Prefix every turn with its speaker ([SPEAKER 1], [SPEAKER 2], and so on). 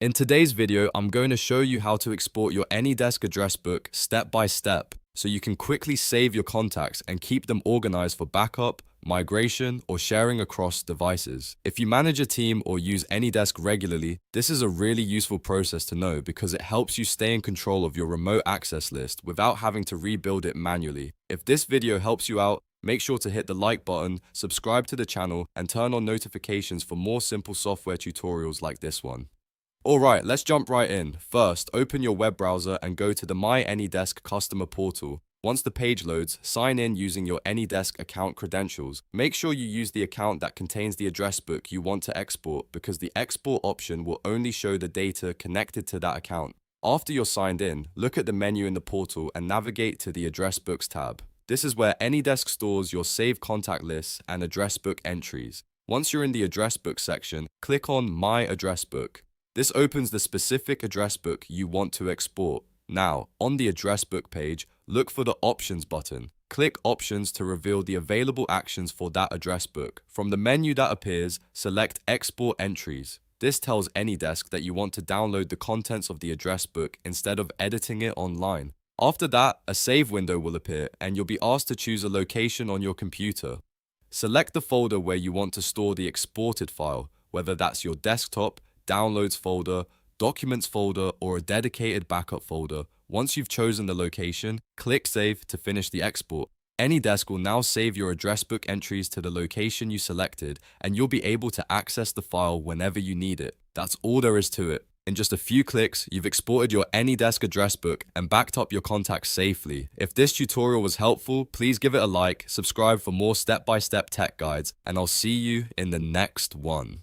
[SPEAKER 1] In today's video, I'm going to show you how to export your AnyDesk address book step by step so you can quickly save your contacts and keep them organized for backup, migration, or sharing across devices. If you manage a team or use AnyDesk regularly, this is a really useful process to know because it helps you stay in control of your remote access list without having to rebuild it manually. If this video helps you out, make sure to hit the like button, subscribe to the channel, and turn on notifications for more simple software tutorials like this one. Alright, let's jump right in. First, open your web browser and go to the My.AnyDesk customer portal. Once the page loads, sign in using your AnyDesk account credentials. Make sure you use the account that contains the address book you want to export because the export option will only show the data connected to that account. After you're signed in, look at the menu in the portal and navigate to the Address Books tab. This is where AnyDesk stores your saved contact lists and address book entries. Once you're in the address book section, click on My Address Book. This opens the specific address book you want to export. Now, on the address book page, look for the Options button. Click Options to reveal the available actions for that address book. From the menu that appears, select Export Entries. This tells AnyDesk that you want to download the contents of the address book instead of editing it online. After that, a save window will appear and you'll be asked to choose a location on your computer. Select the folder where you want to store the exported file, whether that's your desktop, Downloads folder, Documents folder, or a dedicated backup folder. Once you've chosen the location, click Save to finish the export. AnyDesk will now save your address book entries to the location you selected, and you'll be able to access the file whenever you need it. That's all there is to it. In just a few clicks, you've exported your AnyDesk address book and backed up your contacts safely. If this tutorial was helpful, please give it a like, subscribe for more step-by-step tech guides, and I'll see you in the next one.